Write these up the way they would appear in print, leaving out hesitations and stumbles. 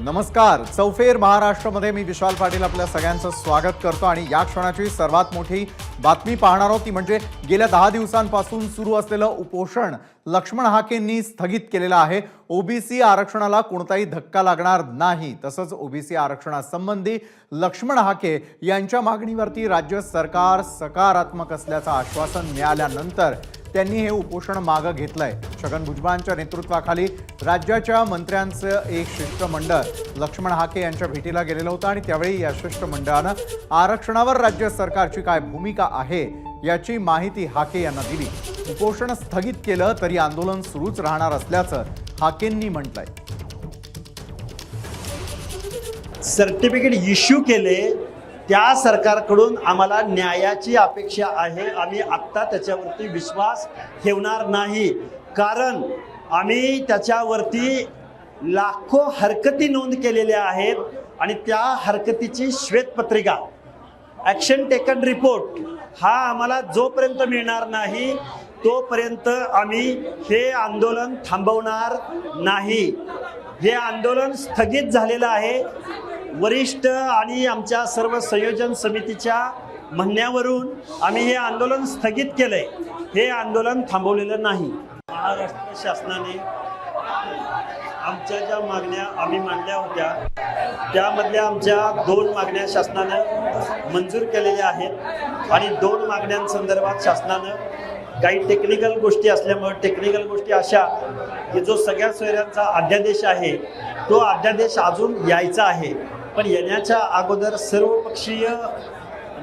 नमस्कार. चौफेर महाराष्ट्रामध्ये मी विशाल पाटील आपल्या सगळ्यांचं स्वागत करतो आणि या क्षणाची सर्वात मोठी बातमी पाहणार आहोत ती म्हणजे गेल्या 10 दिवसांपासून सुरू असलेलं उपोषण लक्ष्मण हाकेंनी स्थगित केलेलं आहे. ओबीसी आरक्षणाला कोणताही धक्का लागणार नाही. तसंच ओबीसी आरक्षणासंबंधी लक्ष्मण हाके यांच्या मागणीवरती राज्य सरकार सकारात्मक असल्याचं आश्वासन मिळाल्यानंतर त्यांनी हे उपोषण मागे घेतलंय. छगन भुजबळांच्या नेतृत्वाखाली राज्याच्या मंत्र्यांचं एक शिष्टमंडळ लक्ष्मण हाके यांच्या भेटीला गेलेलं होतं आणि त्यावेळी या शिष्टमंडळानं आरक्षणावर राज्य सरकारची काय भूमिका आहे याची माहिती हाके यांना दिली. उपोषण स्थगित केलं तरी आंदोलन सुरूच राहणार असल्याचं हाकेंनी म्हटलंय. सर्टिफिकेट इश्यू केले त्या सरकारकडून आम्हाला न्यायाची अपेक्षा आहे. आम्ही आत्ता त्याच्यावरती विश्वास ठेवणार नाही, कारण आम्ही त्याच्यावरती लाखो हरकती नोंद केलेल्या आहेत आणि त्या हरकतीची श्वेतपत्रिका ॲक्शन टेकन रिपोर्ट हा आम्हाला जोपर्यंत मिळणार नाही तोपर्यंत आम्ही हे आंदोलन थांबवणार नाही. हे आंदोलन स्थगित झालेलं आहे. वरिष्ठ आणि आमच्या सर्व संयोजन समितीच्या म्हणण्यावरून आम्ही हे आंदोलन स्थगित केलंय. हे आंदोलन थांबवलेलं नाही. महाराष्ट्र शासनाने आमच्या ज्या मागण्या आम्ही मांडल्या होत्या त्यामधल्या आमच्या 2 मागण्या शासनानं मंजूर केलेल्या आहेत आणि 2 मागण्यांसंदर्भात शासनानं काही टेक्निकल गोष्टी असल्यामुळे टेक्निकल गोष्टी अशा की जो सगळ्या सोयऱ्यांचा अध्यादेश आहे तो अध्यादेश अजून यायचा आहे, पण येण्याच्या अगोदर सर्वपक्षीय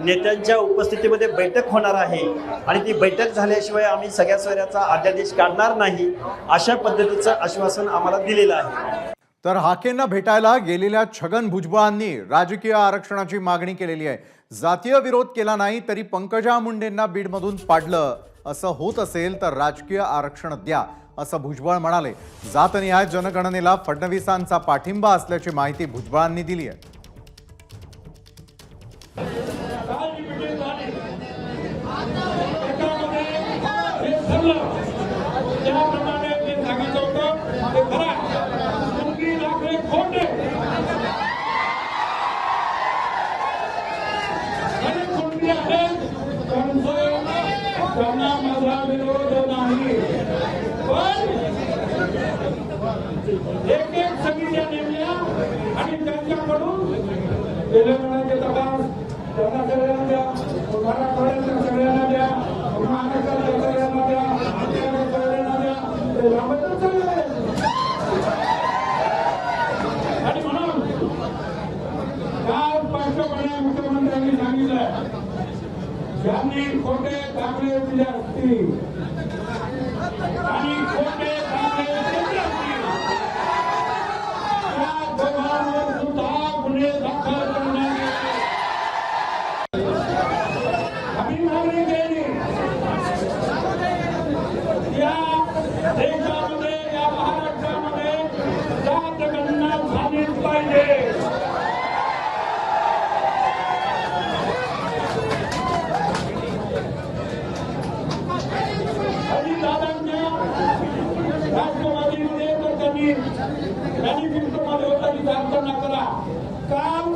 नेत्यांच्या उपस्थितीमध्ये बैठक होणार आहे आणि ती बैठक झाल्याशिवाय आम्ही सगळ्या सोयऱ्याचा अध्यादेश काढणार नाही अशा पद्धतीचं आश्वासन आम्हाला दिलेलं आहे. तर हाकेंना भेटायला गेलेल्या छगन भुजबळांनी राजकीय आरक्षणाची मागणी केलेली आहे. जातीय विरोध केला नाही तरी पंकजा मुंडेंना बीडमधून पाडलं असं होत असेल तर राजकीय आरक्षण द्या असं भुजबळ म्हणाले. जातनिहाय जनगणनेला फडणवीसांचा पाठिंबा असल्याची माहिती भुजबळांनी दिली आहे. एक समित्या नेमल्या आणि त्यांच्याकडून तेलंगणाचे तपास त्यांना सगळ्यांना द्या, मराठवाड्याच्या सगळ्यांना द्या, महाराष्ट्राच्या सगळ्यांना द्या, आमच्या सगळ्यांना द्या, ते याबद्दल चाललंय. आणि म्हणून काल स्पष्टपणे मुख्यमंत्र्यांनी सांगितलं ज्यांनी खोटे दाखले दिले असतील आणि खोटे दाखले दिले असतील गुन्हे दाखल करण्यात आम्ही मागणी केली. या देशामध्ये या महाराष्ट्रामध्ये जातगणना झालीच पाहिजे. दादांच्या राष्ट्रवादीमध्ये तर त्यांनी मॅनिफेस्टोमध्ये होता की प्रार्थना करा. काल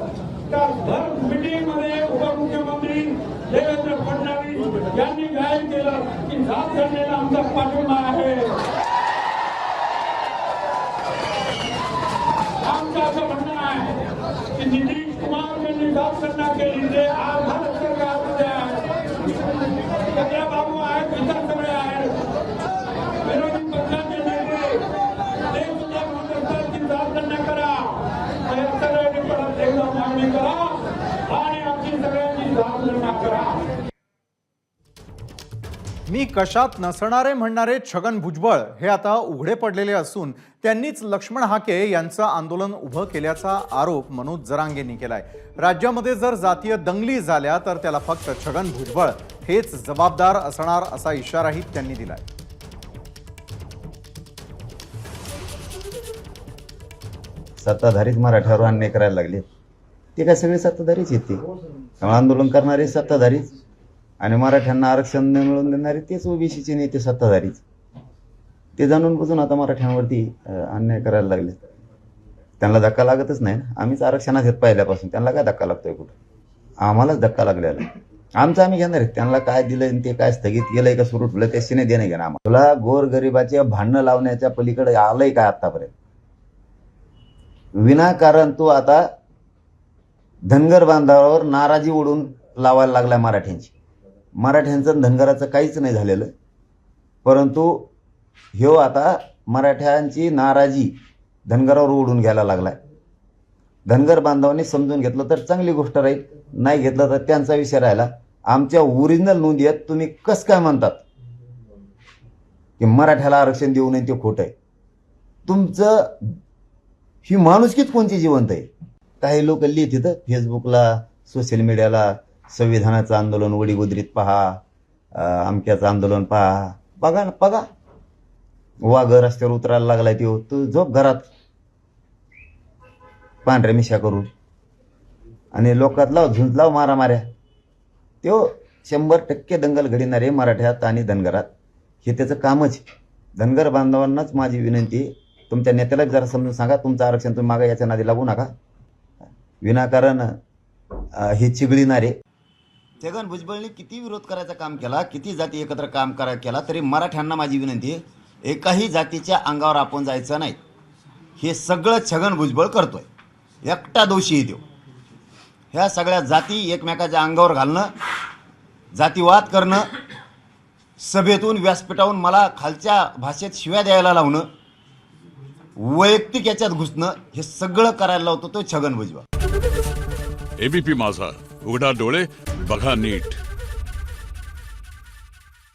त्या भर मीटिंगमध्ये उपमुख्यमंत्री देवेंद्र फडणवीस यांनी जाहीर केलं की जात गणनेला आमचा पाठिंबा आहे. आमचं असं म्हणणं आहे की नितीश कुमार यांनी जात गणना केली ते आज भारत सरकारमध्ये आहे. सगळ्या बाबू आहेत, इतर सगळे आहेत. विरोधी पक्षाचे नेते ते सुद्धा म्हणत असतात की जात गणना करा. सगळ्यांनी परत एकदा मागणी करा आणि आमची सगळ्यांची जात गणना करा. मी कशात नसणारे म्हणणारे छगन भुजबळ हे आता उघडे पडलेले असून त्यांनीच लक्ष्मण हाके यांचं आंदोलन उभं केल्याचा आरोप मनोज जरांगेंनी केलाय. राज्यामध्ये जर जातीय दंगली झाल्या तर त्याला फक्त छगन भुजबळ हेच जबाबदार असणार असा इशाराही त्यांनी दिलाय. सत्ताधारीच मराठ्यावर अन्याय करायला लागले. ते काय सगळे सत्ताधारीच येते. आंदोलन करणारे सत्ताधारीच आणि मराठ्यांना आरक्षण न मिळवून देणारे तेच ओबीसीचे नेते सत्ताधारीच. ते जाणून बुजून आता मराठ्यांवरती अन्याय करायला लागले. त्यांना धक्का लागतच नाही ना. आम्हीच आरक्षणात येत पहिल्यापासून, त्यांना काय धक्का लागतोय कुठं? आम्हालाच धक्का लागलेला आहे. आमचं आम्ही घेणार आहे. त्यांना काय दिलंय आणि ते काय स्थगित केलंय का सुरू ठेवलं त्याशी नाही देणं घेणं आम्हाला. तुला गोरगरिबाच्या भांडणं लावण्याच्या पलीकडे आलंय काय आतापर्यंत? विनाकारण तू आता धनगर बांधवावर नाराजी ओढून लावायला लागलाय मराठ्यांची. मराठ्यांचं धनगराचं काहीच नाही झालेलं, परंतु ह्यो आता मराठ्यांची नाराजी धनगरावर ओढून घ्यायला लागलाय. धनगर बांधवांनी समजून घेतलं तर चांगली गोष्ट राहील, नाही घेतलं तर त्यांचा विषय राहिला. आमच्या ओरिजिनल नोंदी आहेत, तुम्ही कस काय म्हणतात की मराठ्याला आरक्षण देऊ नये ते खोटं आहे? तुमचं ही माणुसकीच कोणची जिवंत आहे? काही लोक लिहित फेसबुकला, सोशल मीडियाला, संविधानाचं आंदोलन वडीगोद्रीत पहा, अमक्याचं आंदोलन पहा. बघा ना, बघा. वाघ रस्त्यावर उतरायला लागलाय तो, तू झोप घरात पांढऱ्या मिशा करून आणि लोकात लाव झुंज लाव मारामाऱ्या. तो 100% दंगल घडणारे मराठ्यात आणि धनगरात, हे त्याचं कामच. धनगर बांधवांनाच माझी विनंती, तुमच्या नेत्याला जरा समजून सांगा, तुमचं आरक्षण तुम्ही मागा, याच्या नादी लागू नका. विनाकारण हे चिघळणारे. छगन भुजबळने किती विरोध करायचा काम केला, किती जाती एकत्र काम केला, तरी मराठ्यांना माझी विनंती आहे, एकाही जातीच्या अंगावर आपण जायचं नाही. हे सगळं छगन भुजबळ करतोय, एकटा दोषी देव. ह्या सगळ्या जाती एकमेकाच्या अंगावर घालणं, जातीवाद करणं, सभेतून व्यासपीठावरून मला खालच्या भाषेत शिव्या द्यायला लावणं, वैयक्तिक याच्यात घुसणं, हे सगळं करायला लावतो तो छगन भुजबळ. एबीपी माझा, उघडा डोळे बघा नीट.